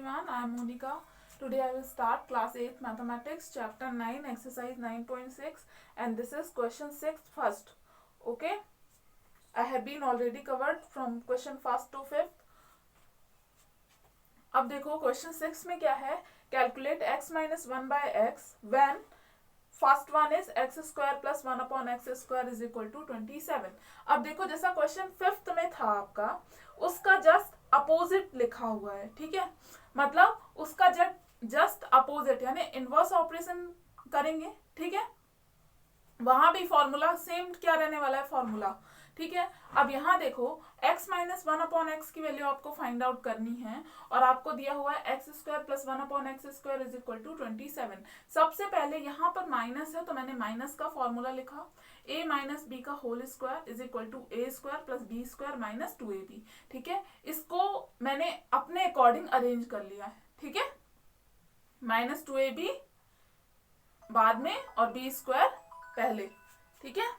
everyone, I am Monica. Today I will start class 8 mathematics chapter 9 exercise 9.6 and this is question 6 first. Okay, I have been already covered from question 1st to 5th. अब देखो question 6 में क्या है, calculate x minus 1 by x when first one is x square plus 1 upon x square is equal to 27. अब देखो जैसा question 5th में था आपका, उसका जस्ट अपोजिट लिखा हुआ है. ठीक है, मतलब उसका जस्ट अपोजिट यानी इनवर्स ऑपरेशन करेंगे. ठीक है, वहां भी फॉर्मूला सेम क्या रहने वाला है, फॉर्मूला. ठीक है, अब यहाँ देखो x माइनस 1 अपॉन एक्स की वैल्यू आपको फाइंड आउट करनी है और आपको दिया हुआ है x square plus 1 upon x square is equal to 27. सबसे पहले यहाँ पर माइनस है तो मैंने माइनस का फॉर्मूला लिखा, a माइनस बी का whole square is equal to A square plus B square minus 2ab. ठीक है, इसको मैंने अपने अकॉर्डिंग अरेंज कर लिया है. ठीक है, माइनस 2ab बाद में और बी स्क्वायर पहले. ठीक है,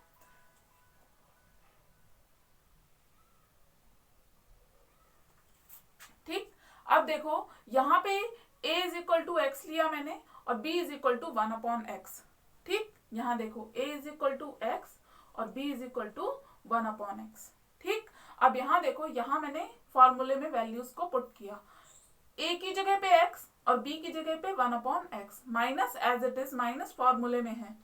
ठीक. अब देखो यहाँ पे a is equal to x लिया मैंने और b is equal to 1 upon x. ठीक, यहाँ देखो a is equal to x और b is equal to 1 upon x. ठीक, अब यहाँ देखो यहाँ मैंने फॉर्मूले में वैल्यूज को पुट किया, a की जगह पे x और b की जगह पे 1 upon x, minus as it is minus फॉर्मूले में है.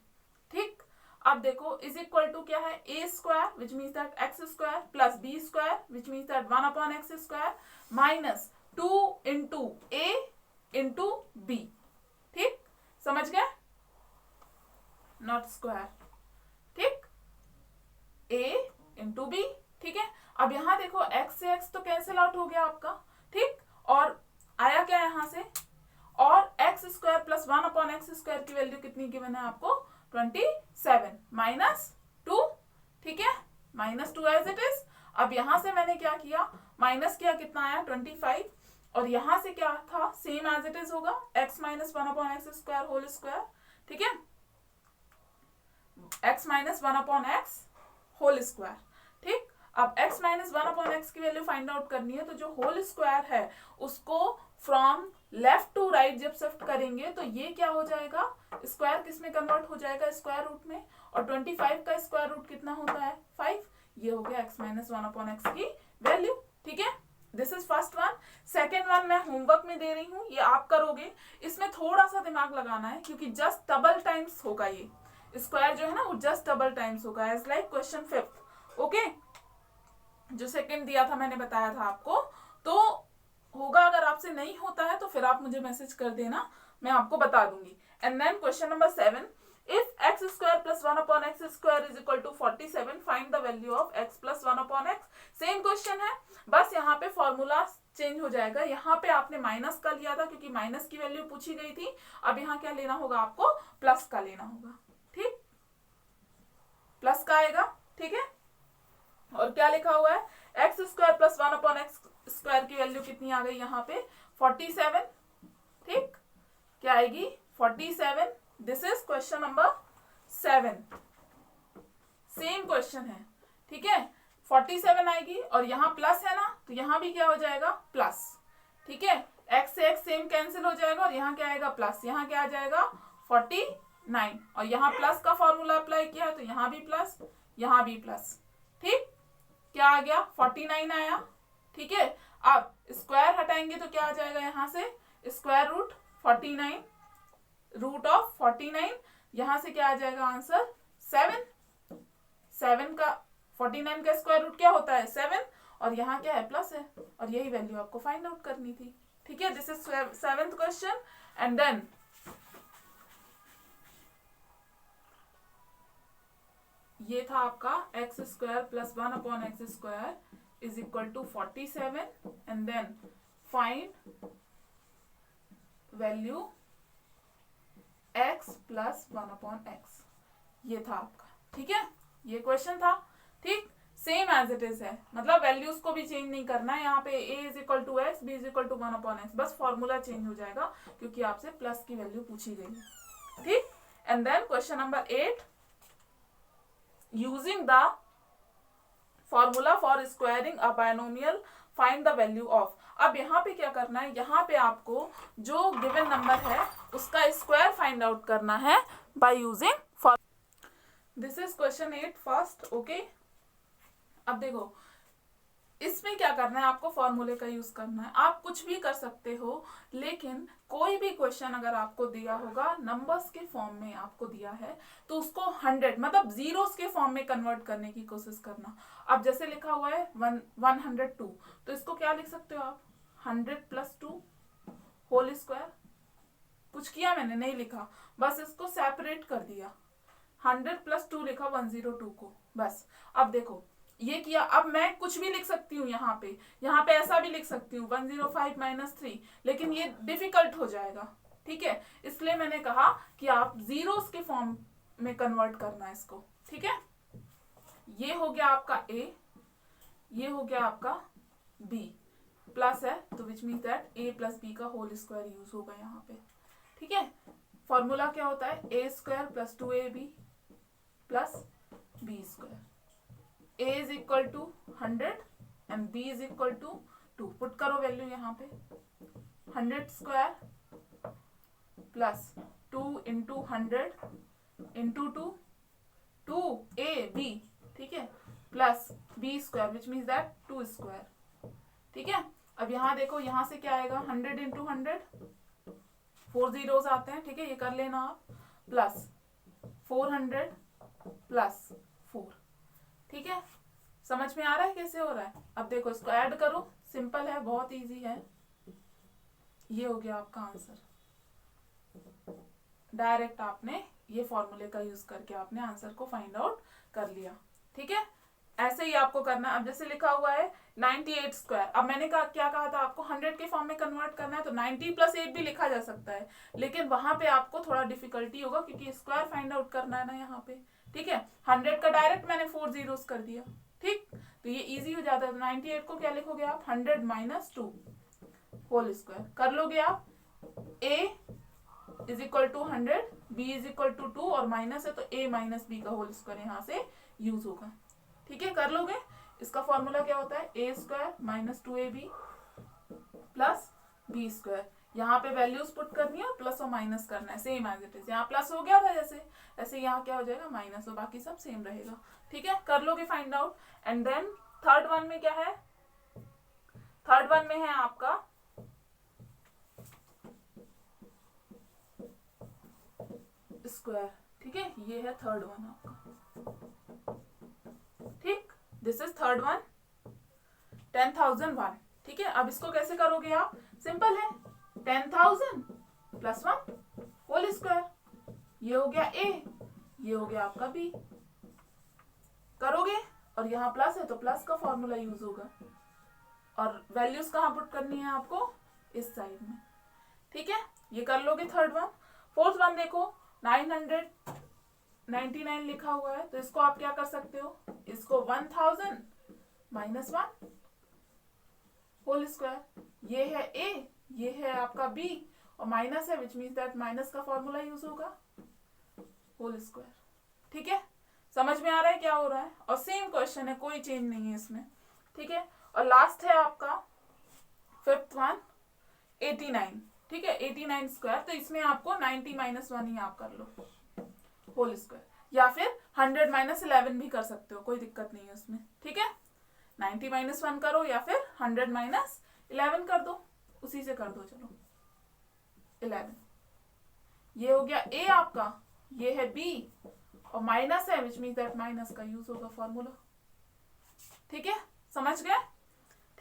ठीक, अब देखो इज इक्वल टू क्या है, a square which means that x square plus b square which means that 1 upon x square minus 2 into a into b. ठीक, समझ गए, नॉट स्क्वायर. ठीक, a इंटू b. ठीक है, अब यहाँ देखो x से x तो कैंसिल आउट हो गया आपका. ठीक, और आया क्या यहाँ से, और x square plus 1 upon x square की वैल्यू कितनी गिवन है आपको, 27 माइनस 2. ठीक है, माइनस 2 एज इट इज. अब यहां से मैंने क्या किया, माइनस किया, कितना आया 25, और यहां से क्या था, सेम एज इट इज होगा, x minus 1 upon x square whole square. ठीक है, x minus 1 upon x whole square. ठीक, अब x माइनस 1 अपॉन एक्स की वैल्यू फाइंड आउट करनी है तो जो होल स्क्वायर है उसको फ्रॉम लेफ्ट टू राइट जब शिफ्ट करेंगे तो ये क्या हो जाएगा, स्क्वायर किस में कन्वर्ट हो जाएगा, स्क्वायर रूट में. और 25 का स्क्वायर रूट कितना होता है, 5. ये हो गया x माइनस 1 अपॉन एक्स की वैल्यू. ठीक है, this is first one. Second one मैं होमवर्क में दे रही हूँ, ये आप करोगे. इसमें थोड़ा सा दिमाग लगाना है क्योंकि जस्ट डबल टाइम्स होगा, ये स्क्वायर जो है ना वो जस्ट डबल टाइम्स होगा, as like question 5th. Okay, जो सेकंड दिया था मैंने बताया था आपको, तो होगा. अगर आपसे नहीं होता है तो फिर आप मुझे मैसेज कर देना, मैं आपको बता दूंगी. And then question number 7, if x square plus 1 upon x square is equal to 47 find the value of x plus 1 upon x. Same question है, बस यहाँ पे फॉर्मूला चेंज हो जाएगा. यहाँ पे आपने माइनस का लिया था क्योंकि माइनस की वैल्यू पूछी गई थी. अब यहाँ क्या लेना होगा आपको, प्लस का लेना होगा. ठीक, प्लस का आएगा. ठीक है, और क्या लिखा हुआ है, x square plus 1 upon x square की वैल्यू कितनी आ गई यहाँ पे, 47. ठीक, क्या आएगी 47. This is question number 7. Same question है. ठीक है, 47 आएगी और यहाँ प्लस है ना तो यहाँ भी क्या हो जाएगा, प्लस. ठीक है, एक्स से एक्स सेम कैंसिल हो जाएगा और यहाँ क्या आएगा, प्लस. यहाँ क्या आ जाएगा 49 और यहाँ प्लस का फॉर्मूला अप्लाई किया तो यहाँ भी प्लस, यहाँ भी प्लस. ठीक, क्या आ गया 49 आया. ठीक है, अब स्क्वायर हटाएंगे तो क्या आ जाएगा, यहाँ से स्क्वायर रूट 49, रूट ऑफ 49. यहाँ से क्या आ जाएगा आंसर 7. 7 का 49 का स्क्वायर रूट क्या होता है, 7. और यहाँ क्या है, प्लस है, और यही वैल्यू आपको फाइंड आउट करनी थी. ठीक है, this is 7th question. And then ये था आपका x square plus 1 upon x square is equal to 47 and then find value x plus 1 upon x. ये था आपका. ठीक है, ये क्वेश्चन था. ठीक, सेम एज इट इज है, मतलब वैल्यूज को भी चेंज नहीं करना है. यहाँ पे a is equal to x, b is equal to 1 upon x, बस फॉर्मूला चेंज हो जाएगा क्योंकि आपसे प्लस की वैल्यू पूछी गई है. ठीक, and then question number 8, using the formula for squaring a binomial find the value of. अब यहाँ पे क्या करना है, यहाँ पे आपको जो गिवन नंबर है उसका स्क्वायर फाइंड आउट करना है by using for. This is question 8 first. Okay, अब देखो इसमें क्या करना है, आपको फॉर्मूले का यूज करना है। आप कुछ भी कर सकते हो, लेकिन कोई भी क्वेश्चन अगर आपको दिया होगा नंबर्स के फॉर्म में आपको दिया है तो उसको 100 मतलब जीरोस के फॉर्म में कन्वर्ट करने की कोशिश करना। अब जैसे लिखा हुआ है 102, तो इसको क्या लिख सकते हो आप, 100 + 2 होल स्क्वायर। कुछ किया मैंने नहीं लिखा, बस इसको सेपरेट कर दिया, 100 + 2 लिखा 102 को, बस। अब देखो ये किया, अब मैं कुछ भी लिख सकती हूँ यहाँ पे ऐसा भी लिख सकती हूँ 105 - 3, लेकिन ये डिफिकल्ट हो जाएगा, ठीक है। इसलिए मैंने कहा कि आप जीरोस के फॉर्म में कन्वर्ट करना है इसको, ठीक है। ये हो गया आपका A, ये हो गया आपका B, प्लस है तो which means that A + B का होल स्क्वायर यूज होगा यहाँ पे, ठीक है। फॉर्मूला क्या होता है, A² + 2AB + B²। A is equal to 100 and B is equal to 2। Put करो वैल्यू यहाँ पे, 100² प्लस 2 × 100 × 2 2AB, ठीक है, plus B² which means that 2², ठीक है। अब यहाँ देखो, यहाँ से क्या आएगा, 100 × 100, 4 zeros आते हैं, ठीक है, ये कर लेना आप, प्लस 400 प्लस 4, ठीक है। समझ में आ रहा है कैसे हो रहा है। अब देखो इसको ऐड करो, सिंपल है, बहुत इजी है। ये हो गया आपका आंसर। डायरेक्ट आपने ये फॉर्मूले का यूज करके आपने आंसर को फाइंड आउट कर लिया, ठीक है। ऐसे ही आपको करना है। अब जैसे लिखा हुआ है 98², अब मैंने क्या कहा था आपको, 100 के फॉर्म में कन्वर्ट करना है तो 90 + 8 भी लिखा जा सकता है, लेकिन वहां पे आपको थोड़ा डिफिकल्टी होगा क्योंकि स्क्वायर फाइंड आउट करना है ना यहाँ पे, ठीक है। 100 का डायरेक्ट मैंने 4 zeros कर दिया, ठीक, तो ये इजी हो जाता है। 98 को क्या लिखोगे आप, 100 - 2 होल स्क्वायर कर लोगे आप। A is equal to 100, B is equal to 2 और माइनस है तो A - B का होल स्क्वायर यहाँ से यूज होगा, ठीक है, कर लोगे। इसका फॉर्मूला क्या होता है, A² - 2AB प्लस B²। यहाँ पे वैल्यूज पुट करनी है और प्लस और माइनस करना है, सेम एज इट इज। यहाँ प्लस हो गया था जैसे, ऐसे यहाँ क्या हो जाएगा, माइनस, और बाकी सब सेम रहेगा, ठीक है, कर लोगे find out. And then third one में क्या है, थर्ड वन में है आपका स्क्वायर, ठीक है, ये है थर्ड वन आपका, ठीक, दिस इज थर्ड वन, 10,001, ठीक है। अब इसको कैसे करोगे आप, सिंपल है, 10,000 + 1 होल स्क्वायर, ये हो गया A, ये हो गया आपका B, करोगे, और यहाँ प्लस है तो प्लस का फॉर्मूला यूज होगा, और वैल्यूज कहाँ पुट करनी है आपको, इस साइड में, ठीक है, ये कर लोगे थर्ड वन। फोर्थ वन देखो 999 लिखा हुआ है, तो इसको आप क्या कर सकते हो, इसको 1000 - 1 होल स्क्वायर, ये है A, ये है आपका B, और माइनस है विच मीन्स दैट माइनस का फॉर्मूला यूज होगा, होल स्क्वायर, ठीक है। समझ में आ रहा है क्या हो रहा है, और सेम क्वेश्चन है, कोई चेंज नहीं है इसमें, ठीक है। और लास्ट है आपका फिफ्थ वन 89, ठीक है, 89², तो इसमें आपको 90 - 1 ही आप कर लो होल स्क्वायर, या फिर 100 - 11 भी कर सकते हो, कोई दिक्कत नहीं है उसमें, ठीक है। 90 - 1 करो या फिर 100 - 11 कर दो, उसी से कर दो, चलो 11, ये हो गया A आपका, ये है B, और माइनस है विच मीन्स दैट माइनस का यूज होगा फॉर्मूला, ठीक है, समझ गए,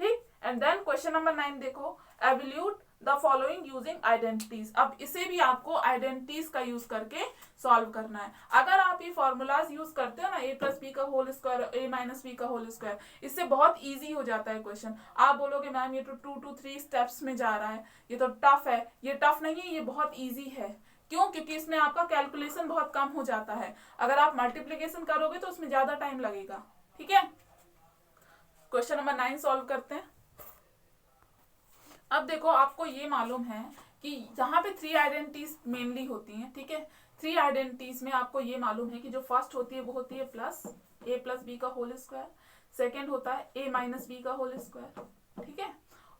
ठीक। एंड देन क्वेश्चन नंबर 9 देखो, evaluate the following using identities. अब इसे भी आपको आइडेंटिटीज का यूज करके सॉल्व करना है। अगर आप ये फॉर्मूलाज यूज करते हो ना, A + B का होल स्क्वायर, A - B का होल स्क्वायर, इससे बहुत इजी हो जाता है क्वेश्चन। आप बोलोगे मैम ये तो 2 to 3 स्टेप्स में जा रहा है, ये तो टफ है, ये टफ नहीं है, ये बहुत ईजी है। क्यों, क्योंकि इसमें आपका कैलकुलेशन बहुत कम हो जाता है। अगर आप मल्टीप्लीकेशन करोगे तो उसमें ज्यादा टाइम लगेगा, ठीक है। क्वेश्चन नंबर 9 सॉल्व करते हैं। अब देखो, आपको ये मालूम है कि यहाँ पे 3 आइडेंटिटीज मेनली होती हैं, ठीक है। 3 आइडेंटिटीज में आपको ये मालूम है कि जो फर्स्ट होती है वो होती है प्लस A + B का होल स्क्वायर, सेकेंड होता है A - B का होल स्क्वायर, ठीक है,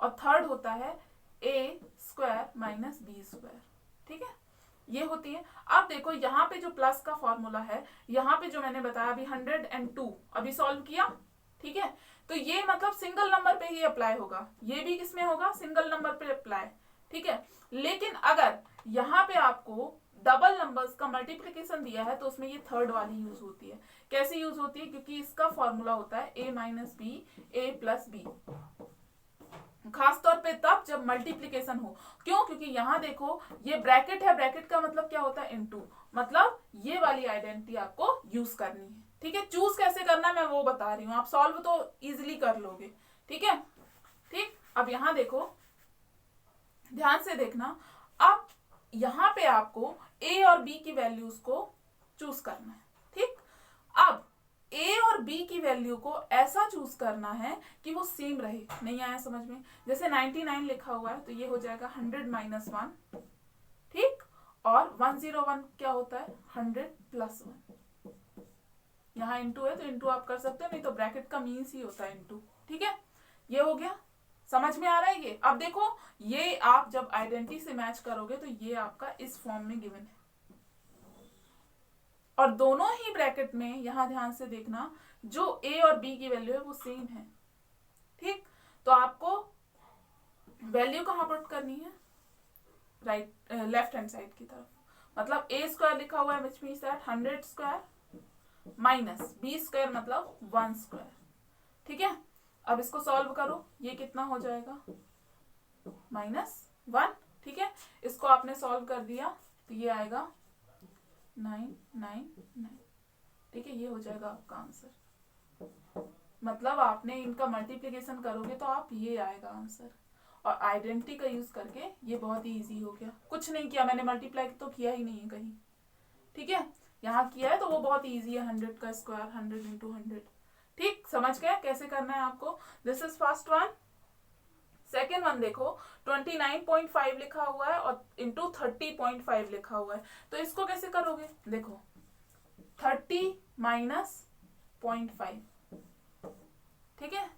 और थर्ड होता है ए स्क्वायर माइनस बी स्क्वायर। ठीक है, ये होती है। अब देखो यहाँ पे जो प्लस का फॉर्मूला है, यहाँ पे जो मैंने बताया अभी 102 अभी सॉल्व किया। ठीक है, तो ये मतलब सिंगल नंबर पे ही अप्लाई होगा, ये भी किसमें होगा, सिंगल नंबर पे अप्लाई। ठीक है, लेकिन अगर यहाँ पे आपको डबल नंबर्स का मल्टीप्लीकेशन दिया है तो उसमें ये थर्ड वाली यूज होती है। कैसे यूज होती है, क्योंकि इसका फॉर्मूला होता है a minus b a plus b, खास तौर पे तब जब मल्टीप्लीकेशन हो। क्यों, क्योंकि यहाँ देखो ये ब्रैकेट है, ब्रैकेट का मतलब क्या होता है, इनटू, मतलब ये वाली आइडेंटिटी आपको यूज करनी है। ठीक है, चूज कैसे करना है मैं वो बता रही हूँ, आप सॉल्व तो इजिली कर लोगे। ठीक है, ठीक, अब यहाँ देखो, ध्यान से देखना, अब यहाँ पे आपको a और b की वैल्यूज को चूज करना है। ठीक, अब a और b की वैल्यू को ऐसा चूज करना है कि वो सेम रहे। नहीं आया समझ में, जैसे 99 लिखा हुआ है तो ये हो जाएगा 100 माइनस 1। ठीक, और 101 क्या होता है, 100 प्लस 1। यहाँ इंटू है तो इंटू आप कर सकते हो, नहीं तो ब्रैकेट का मीन्स ही होता है इंटू। ठीक है, ये हो गया, समझ में आ रहा है ये। अब देखो ये आप जब आइडेंटिटी से मैच करोगे तो ये आपका इस फॉर्म में गिवन है, और दोनों ही ब्रैकेट में यहां ध्यान से देखना जो a और b की वैल्यू है वो सेम है। ठीक, तो आपको वैल्यू कहां पुट करनी है, राइट लेफ्ट हैंड साइड की तरफ, मतलब a स्क्वायर लिखा हुआ है which means that 100 square minus b square मतलब 1 स्क्वायर। ठीक है, अब इसको सॉल्व करो, ये कितना हो जाएगा, -1। ठीक है, इसको आपने सॉल्व कर दिया तो ये आएगा 999। ठीक है, ये हो जाएगा आपका आंसर, मतलब आपने इनका मल्टीप्लिकेशन करोगे तो आप ये आएगा आंसर, और आइडेंटिटी का यूज करके ये बहुत ही इजी हो गया। कुछ नहीं किया मैंने, मल्टीप्लाई तो किया ही नहीं है कहीं। ठीक है, यहाँ किया है तो वो बहुत इजी है, 100 का स्क्वायर 100 इंटू 100। ठीक, समझ गए कैसे करना है आपको। This is first one. Second one देखो, 29.5 लिखा हुआ है और इंटू 30.5 लिखा हुआ है, तो इसको कैसे करोगे, देखो 30 माइनस 0.5, ठीक है,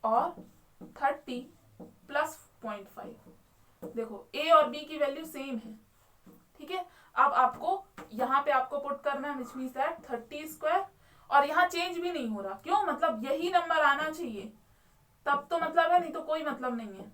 और 30 प्लस 0.5। देखो a और b की वैल्यू सेम है। ठीक है, अब आपको यहाँ पे आपको पुट करना है विच मींस दैट 30 स्क्वायर, और यहाँ चेंज भी नहीं हो रहा, क्यों, मतलब यही नंबर आना चाहिए तब तो मतलब है, नहीं तो कोई मतलब नहीं है।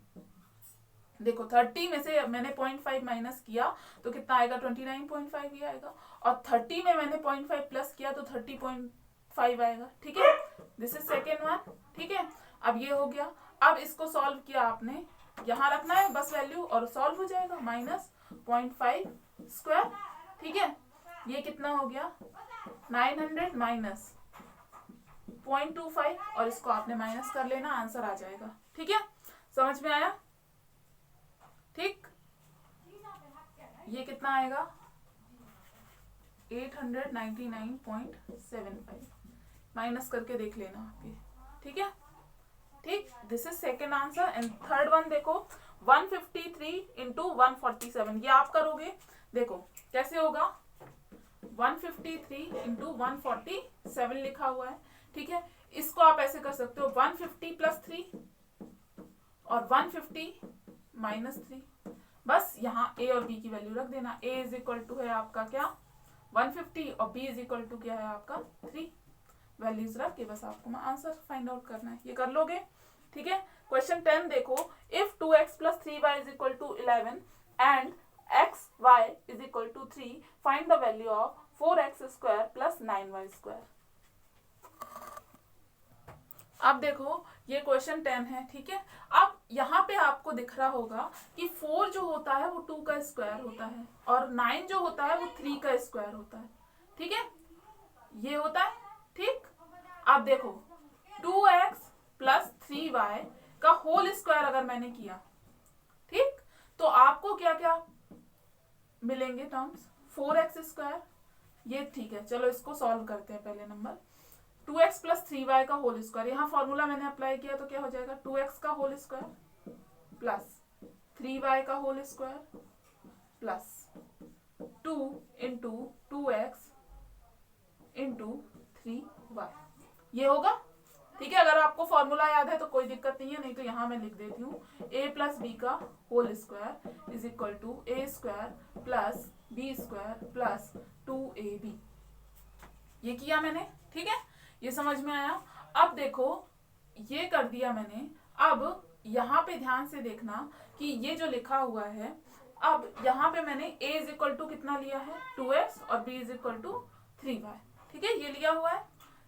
देखो 30 में से मैंने 0.5 माइनस किया तो कितना आएगा, 29.5 ही आएगा, और 30 में मैंने 0.5 प्लस किया तो 30.5 आएगा। ठीक है, दिस इज सेकेंड वन। ठीक है, अब ये हो गया। अब इसको सॉल्व किया आपने, यहाँ रखना है बस वैल्यू और सॉल्व हो जाएगा, -0.5 स्क्वायर। ठीक है, ये कितना हो गया, 900 माइनस 0.25, और इसको आपने माइनस कर लेना, आंसर आ जाएगा। ठीक है, समझ में आया। ठीक, ये कितना आएगा, 899.75, माइनस करके देख लेना आप ये। ठीक है, ठीक, this is second answer. And third one देखो, 153 इंटू 147, ये आप करोगे, देखो कैसे होगा, 153 इंटू 147 लिखा हुआ है। ठीक है, इसको आप ऐसे कर सकते हो, 150 प्लस 3 और 150 माइनस 3, बस यहाँ a और b की वैल्यू रख देना। a इज इक्वल टू है आपका क्या, 150, और b इज इक्वल टू क्या है आपका 3। वैल्यूज रख के बस आपको आंसर फाइंड आउट करना है, ये कर लोगे। ठीक है, क्वेश्चन 10 देखो, if 2x plus 3y is equal to 11 and xy is equal to 3, find the value of 4x square plus 9y square. अब देखो ये क्वेश्चन 10 है। ठीक है, अब यहाँ पे आपको दिख रहा होगा कि 4 जो होता है वो 2 का स्क्वायर होता है, और 9 जो होता है वो 3 का स्क्वायर होता है। ठीक है, ये होता है। ठीक, अब देखो 2x प्लस 3y का होल स्क्वायर अगर मैंने किया, ठीक, तो आपको क्या क्या मिलेंगे टर्म्स, 4x स्क्वायर, ये ठीक है, चलो इसको सॉल्व करते हैं। पहले नंबर 2x प्लस 3y का होल स्क्वायर, यहाँ फॉर्मूला मैंने अप्लाई किया तो क्या हो जाएगा, 2x का होल स्क्वायर प्लस 3y का whole square plus 2 into 2x into 3y, ये होगा। ठीक है, अगर आपको फॉर्मूला याद है तो कोई दिक्कत नहीं है, नहीं तो यहाँ मैं लिख देती हूँ a प्लस बी का whole square is equal to A square plus B square plus 2ab। ये किया मैंने, ठीक है, ये समझ में आया। अब देखो ये कर दिया मैंने। अब यहाँ पे ध्यान से देखना कि ये जो लिखा हुआ है, अब यहाँ पे मैंने a इज इक्वल टू कितना लिया है 2x और b is equal to 3y, ठीक है, ये लिया हुआ है।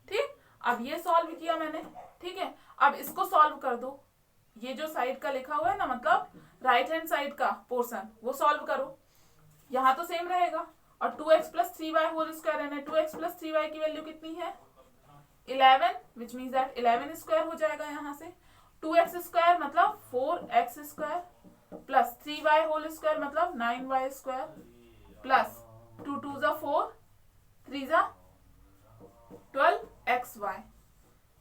ठीक, अब ये सॉल्व किया मैंने, ठीक है। अब इसको सॉल्व कर दो, ये जो साइड का लिखा हुआ है ना, मतलब राइट हैंड साइड का पोर्शन, वो सॉल्व करो। यहाँ तो सेम रहेगा, और 2x plus 3y whole square है, 2x प्लस 3y की वैल्यू कितनी है 11, विच मीन्स दैट 11 स्क्वायर हो जाएगा यहाँ से। 2x स्क्वायर मतलब 4x square plus 3y whole square मतलब 9y स्क्वायर प्लस 2 2 जा 4 3 जा 12xy,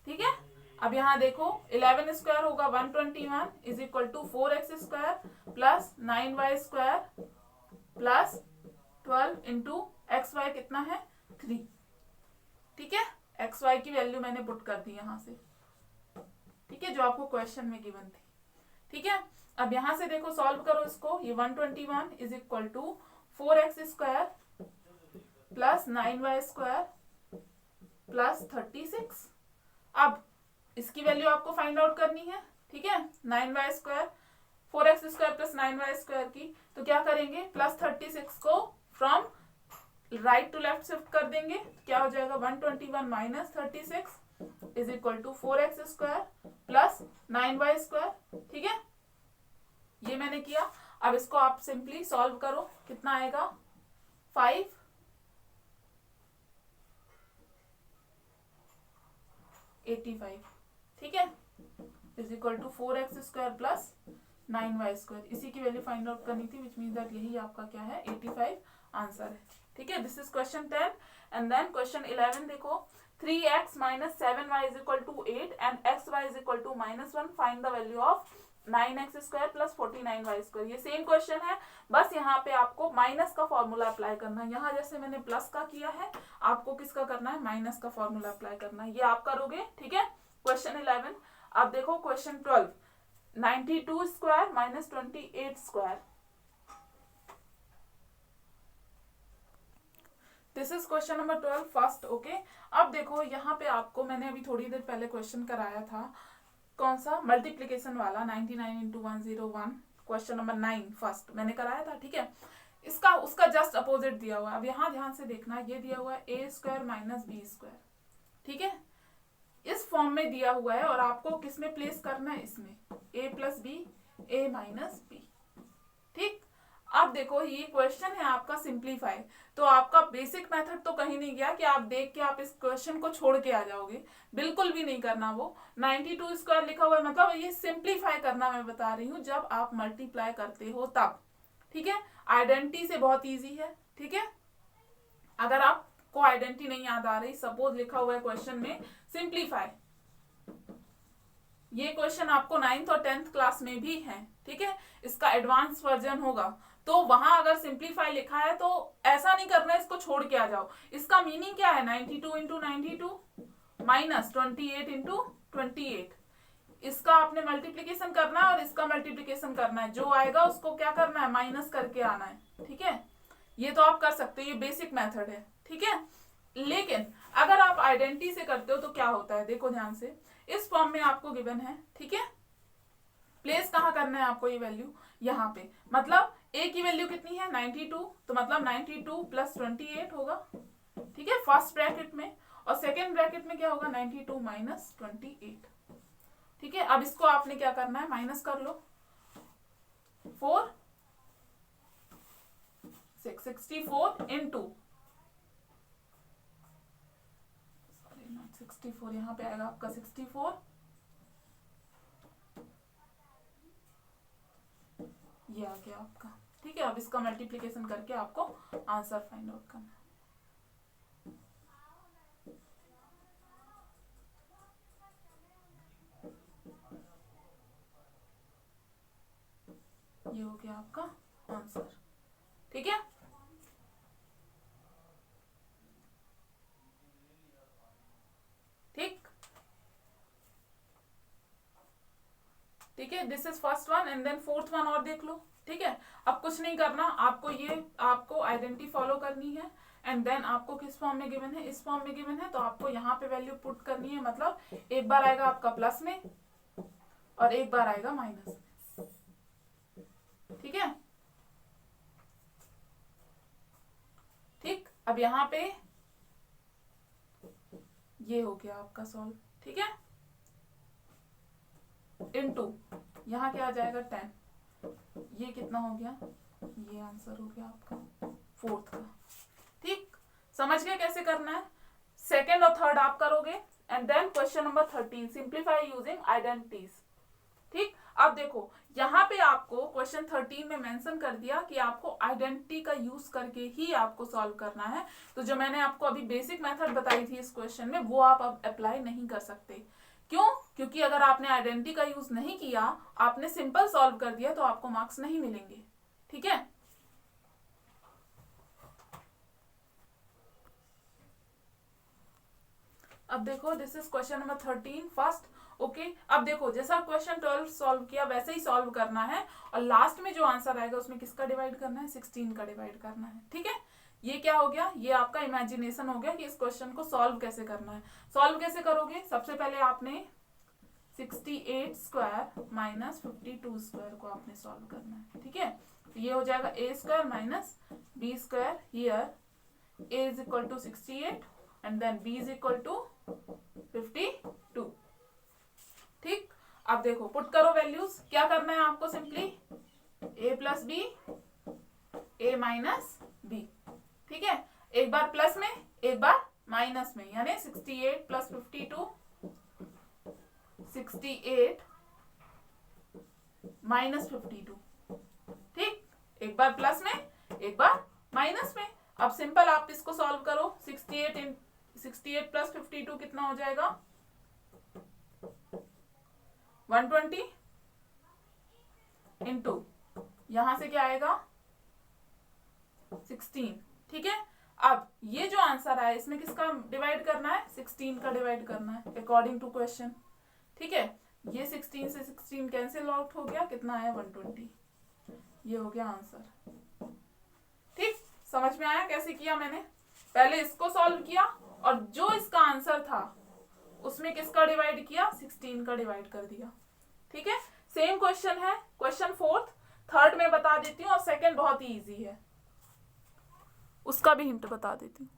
ठीक है। अब यहाँ देखो 11 स्क्वायर होगा 121 is equal to 4x square plus 9y square plus 12 into x y कितना है 3, ठीक है। एक्स वाई की वैल्यू मैंने पुट कर दी यहाँ से, ठीक है, जो आपको क्वेश्चन में गिवन थी, ठीक है। अब यहाँ से देखो सॉल्व करो इसको, ये 121 is equal to 4x square plus 9y square plus 36। अब इसकी वैल्यू आपको फाइंड आउट करनी है, ठीक है। 9y square 4x square plus 9y square की, तो क्या करेंगे प्लस 36 को from right to left shift कर देंगे, क्या हो जाएगा 121 minus 36 is equal to 4x square plus 9y square, ठीक है, ये मैंने किया। अब इसको आप सिंपली सॉल्व करो, कितना आएगा 5 85, ठीक है, is equal to 4x square plus 9y square. इसी की वैल्यू फाइंड आउट करनी थी, विच मीन्स दैट यही आपका क्या है 85 आंसर है, ठीक है। This is question 10 and then question 11 देखो 3x minus 7y is equal to 8 and xy is equal to -1, find the value of 9x square plus 49y square. ये सेम क्वेश्चन है, बस यहाँ पे आपको माइनस का फॉर्मूला अप्लाई करना है। यहाँ जैसे मैंने प्लस का किया है, आपको किसका करना है माइनस का फॉर्मूला अप्लाई करना है, ये आप करोगे, ठीक है। क्वेश्चन 11। अब देखो question 12 92 square minus 28 square. This is question number 12 first, okay. अब देखो यहाँ पे आपको मैंने अभी थोड़ी देर पहले क्वेश्चन कराया था, कौन सा मल्टीप्लीकेशन वाला 99 इंटू 101, क्वेश्चन नंबर 9 फर्स्ट मैंने कराया था, ठीक है। इसका उसका जस्ट अपोजिट दिया हुआ है। अब यहाँ ध्यान से देखना, ये दिया हुआ है ए स्क्वायर माइनस बी स्क्वायर, ठीक है, इस फॉर्म में दिया हुआ है और आपको किस में प्लेस करना है, इसमें a plus b a minus b, ठीक। अब देखो ये क्वेश्चन है आपका सिंप्लीफाई, तो आपका बेसिक मेथड तो कहीं नहीं गया कि आप देख के आप इस क्वेश्चन को छोड़ के आ जाओगे, बिल्कुल भी नहीं करना। वो 92 स्क्वायर लिखा हुआ है, मतलब ये सिंप्लीफाई करना मैं बता रही हूँ, जब आप मल्टीप्लाई करते हो तब, ठीक है। आइडेंटिटी से बहुत ईजी है, ठीक है। अगर आपको आइडेंटिटी नहीं याद आ रही, सपोज लिखा हुआ है क्वेश्चन में सिंप्लीफाई, ये क्वेश्चन आपको 9th और 10th क्लास में भी है, ठीक है, इसका एडवांस वर्जन होगा, तो वहां अगर सिंप्लीफाई लिखा है तो ऐसा नहीं करना है इसको छोड़ के आ जाओ। इसका मीनिंग क्या है 92 इंटू 92 माइनस 28 इंटू 28, इसका आपने मल्टीप्लीकेशन करना है और इसका मल्टीप्लीकेशन करना है, जो आएगा उसको क्या करना है माइनस करके आना है, ठीक है। ये तो आप कर सकते हो, ये बेसिक मेथड है, ठीक है। लेकिन अगर आप आइडेंटिटी से करते हो तो क्या होता है, देखो ध्यान से, इस फॉर्म में आपको गिवन है, ठीक है, प्लेस कहाँ करना है आपको ये वैल्यू यहाँ पे, मतलब a की वैल्यू कितनी है 92, तो मतलब 92 प्लस 28 होगा, ठीक है, फर्स्ट ब्रैकेट में, और सेकेंड ब्रैकेट में क्या होगा 92 माइनस 28, ठीक है। अब इसको आपने क्या करना है माइनस कर लो, 4 664 इंटू 64, यहाँ पे आएगा आपका 64, ये आ गया आपका, ठीक है। अब इसका मल्टीप्लिकेशन करके आपको आंसर फाइंड आउट करना है। ये हो गया आपका आंसर, ठीक है। ठीक, ठीक है, this is first one and then fourth one और देख लो। ठीक है, अब कुछ नहीं करना आपको, ये आपको आइडेंटिटी फॉलो करनी है एंड देन आपको किस फॉर्म में गिवन है, इस फॉर्म में गिवन है, तो आपको यहाँ पे वैल्यू पुट करनी है। मतलब एक बार आएगा आपका प्लस में और एक बार आएगा माइनस में। ठीक है, ठीक, अब यहाँ पे ये हो गया आपका सॉल्व। ठीक है, इनटू यहाँ क्या आ जाएगा 10, ये कितना हो गया, ये आंसर हो गया आपका फोर्थ का। ठीक, समझ गए कैसे करना है। सेकंड और थर्ड आप करोगे and then question number 13 simplify using identities. ठीक, अब देखो यहाँ पे आपको क्वेश्चन 13 में मेंशन कर दिया कि आपको आइडेंटिटी का यूज करके ही आपको सॉल्व करना है। तो जो मैंने आपको अभी बेसिक मेथड बताई थी इस क्वेश्चन में, वो आप अब अप्लाई नहीं कर सकते। क्यों? क्योंकि अगर आपने आइडेंटिटी का यूज नहीं किया, आपने सिंपल सॉल्व कर दिया, तो आपको मार्क्स नहीं मिलेंगे। ठीक है, अब देखो this is question number 13 first. Okay, अब देखो जैसा क्वेश्चन 12 सॉल्व किया वैसे ही सॉल्व करना है और लास्ट में जो आंसर आएगा उसमें किसका डिवाइड करना है, 16 का डिवाइड करना है। ठीक है, ये क्या हो गया, ये आपका इमेजिनेशन हो गया कि इस क्वेश्चन को सॉल्व कैसे करना है। सॉल्व कैसे करोगे, सबसे पहले आपने 68 स्क्वायर माइनस 52 स्क्वायर को आपने सॉल्व करना है। ठीक है, तो ये हो जाएगा a square minus b square, here a is equal to 68 and then b is equal to 52। ठीक, अब देखो पुट करो वैल्यूज। क्या करना है आपको, simply a plus b, a minus b. ठीक है, एक बार प्लस में एक बार माइनस में, यानी 68 प्लस 52, 68 माइनस 52। ठीक, एक बार प्लस में एक बार माइनस में। अब सिंपल आप इसको सॉल्व करो। 68 प्लस 52 कितना हो जाएगा, 120 इंटू यहां से क्या आएगा 16। ठीक है, अब ये जो आंसर आया इसमें किसका डिवाइड करना है, 16 का डिवाइड करना है अकॉर्डिंग टू क्वेश्चन। ठीक है, ये 16 से 16 कैंसिल आउट हो गया, कितना आया 120। ये हो गया आंसर। ठीक, समझ में आया कैसे किया मैंने, पहले इसको सॉल्व किया और जो इसका आंसर था उसमें किसका डिवाइड किया, 16 का डिवाइड कर दिया। ठीक है, सेम क्वेश्चन है क्वेश्चन फोर्थ, थर्ड में बता देती हूँ और सेकंड बहुत ही इजी है, उसका भी हिंट बता देती हूँ।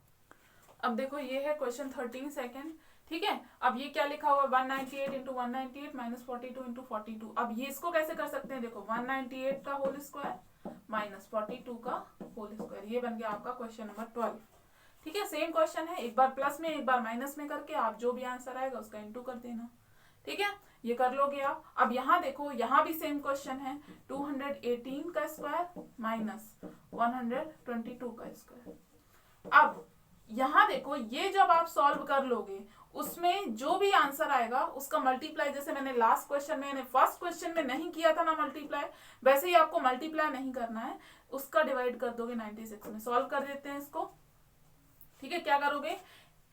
अब देखो ये है क्वेश्चन 13 सेकंड। ठीक है, अब ये क्या लिखा हुआ है, 198 इंटू 198 माइनस 42 इंटू 42। अब ये इसको कैसे कर सकते हैं, देखो 198 का होल स्क्वायर माइनस 42 का होल स्क्वायर, ये बन गया आपका क्वेश्चन नंबर 12। ठीक है, सेम क्वेश्चन है, एक बार प्लस में एक बार माइनस में करके आप जो भी आंसर आएगा उसका इंटू कर देना। ठीक है, ये कर लोगे आप। अब यहाँ देखो, यहाँ भी सेम क्वेश्चन है, 218 का स्क्वायर माइनस 122 का स्क्वायर। अब यहाँ देखो, ये जब आप सॉल्व कर लोगे उसमें जो भी आंसर आएगा उसका मल्टीप्लाई, जैसे मैंने लास्ट क्वेश्चन में, फर्स्ट क्वेश्चन में नहीं किया था ना मल्टीप्लाई, वैसे ही आपको मल्टीप्लाई नहीं करना है, उसका डिवाइड कर दोगे 96 में। सॉल्व कर देते हैं इसको। ठीक है, क्या करोगे,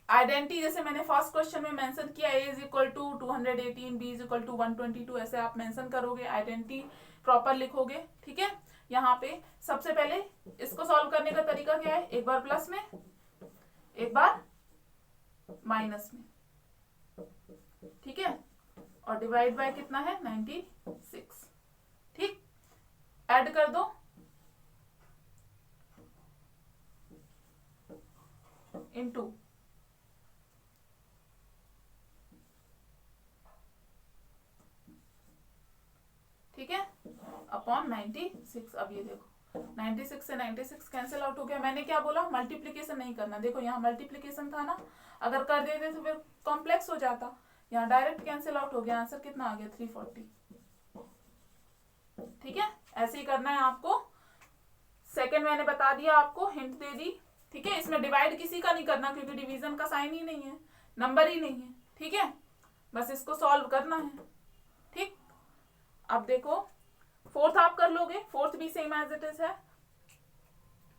आइडेंटिटी जैसे मैंने फर्स्ट क्वेश्चन में मेंशन किया, a is equal to 218, b is equal to 122, ऐसे आप मेंशन करोगे, आइडेंटिटी प्रॉपर लिखोगे। ठीक है, यहाँ पे सबसे पहले इसको सॉल्व करने का तरीका क्या है, एक बार प्लस में एक बार माइनस में। ठीक है, और डिवाइड बाय कितना है 96। ठीक, ऐड कर दो, इनटू ठीक है अपॉन 96। अब ये देखो 96 से 96 कैंसिल आउट हो गया। मैंने क्या बोला, मल्टीप्लीकेशन नहीं करना। देखो यहाँ मल्टीप्लीकेशन था ना, अगर कर देते तो फिर कॉम्प्लेक्स हो जाता, यहाँ डायरेक्ट कैंसिल आउट हो गया। आंसर कितना आ गया 340। ठीक है, ऐसे ही करना है आपको। सेकंड मैंने बता दिया, आपको हिंट दे दी। ठीक है, इसमें डिवाइड किसी का नहीं करना क्योंकि डिवीजन का साइन ही नहीं है, नंबर ही नहीं है। ठीक है, बस इसको सॉल्व करना है। ठीक, अब देखो फोर्थ आप कर लोगे, फोर्थ भी सेम एज इट इज है।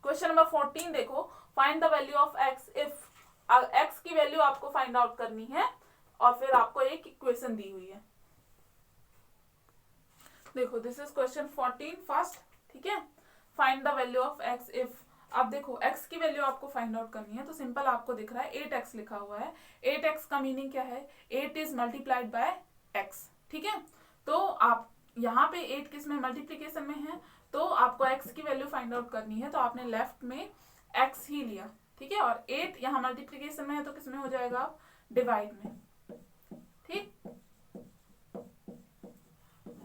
क्वेश्चन नंबर 14 देखो, find the value of x if x की वैल्यू आपको फाइंड आउट करनी है और फिर आपको एक इक्वेशन दी हुई है। देखो दिस इज क्वेश्चन 14 फर्स्ट, ठीक है। Find the value of x if, अब देखो x की वैल्यू आपको फाइंड आउट करनी है, तो सिंपल आपको दिख रहा है 8x लिखा हुआ है। 8x का मीनिंग क्या है, 8 इज मल्टीप्लाइड बाय x, ठीक है। तो आप यहाँ पे 8 किस में मल्टीप्लीकेशन में है, तो आपको x की वैल्यू फाइंड आउट करनी है, तो आपने लेफ्ट में x ही लिया, ठीक है। और 8 यहाँ मल्टीप्लीकेशन में है तो किस में हो जाएगा, डिवाइड में, ठीक,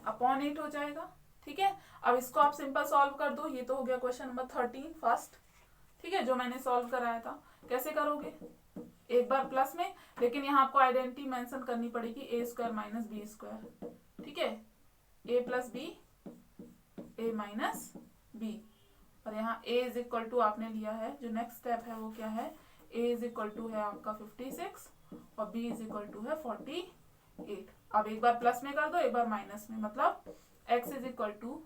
अपॉन 8 हो जाएगा, ठीक है। अब इसको आप सिंपल सॉल्व कर दो, ये तो हो गया क्वेश्चन नंबर 13 फर्स्ट, ठीक है, जो मैंने सॉल्व कराया था। कैसे करोगे, एक बार प्लस में, लेकिन यहाँ आपको आइडेंटिटी मेंशन करनी पड़ेगी, ए स्क्वायर माइनस बी स्क्वायर, ठीक है, ए plus b, a minus B, और यहाँ a इज इक्वल टू आपने लिया है, जो नेक्स्ट स्टेप है वो क्या है, a इज इक्वल टू है आपका 56 और b इज इक्वल टू है 48। अब एक बार प्लस में कर दो, एक बार माइनस में, मतलब x is equal to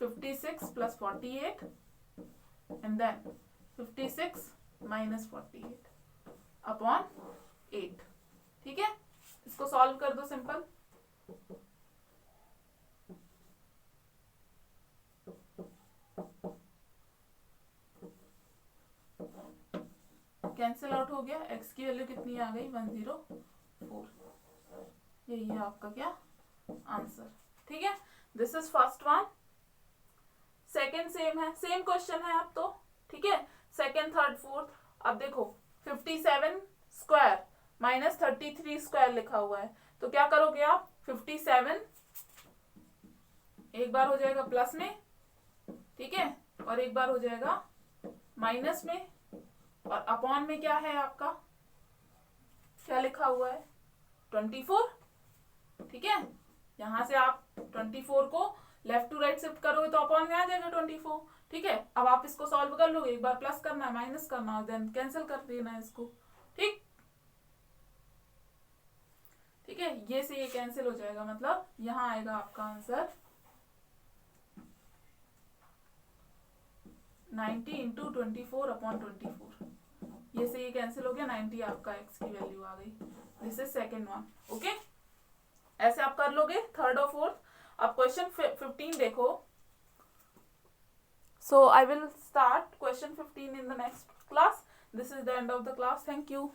56 plus 48 and then 56 minus 48 upon 8, ठीक है। इसको सॉल्व कर दो सिंपल, कैंसिल आउट हो गया, x की वैल्यू कितनी आ गई, 104। यही है आपका क्या आंसर, ठीक है। This is first one. Second same है, सेम क्वेश्चन है आप तो, ठीक है। सेकंड, थर्ड, फोर्थ, अब देखो 57 स्क्वायर माइनस 33 स्क्वायर लिखा हुआ है, तो क्या करोगे आप, 57 एक बार हो जाएगा प्लस में, ठीक है, और एक बार हो जाएगा माइनस में, और अपॉन में क्या है आपका, क्या लिखा हुआ है, 24, ठीक है। यहां से आप 24 को लेफ्ट टू राइट शिफ्ट करोगे तो अपॉन में आ जाएगा 24, ठीक है। अब आप इसको सॉल्व कर लोगे, एक बार प्लस करना है, माइनस करना है, देन कैंसिल कर देना है इसको, ठीक, ठीक है। ये से ये कैंसिल हो जाएगा, मतलब यहाँ आएगा आपका आंसर 90 इंटू 24 अपॉन 24, ये से ये कैंसिल हो गया, 90 आपका x की वैल्यू आ गई। This is second one, okay. ऐसे आप कर लोगे थर्ड और फोर्थ। अब क्वेश्चन 15 देखो, so I will start question 15 in the next class. This is the end of the class, thank you.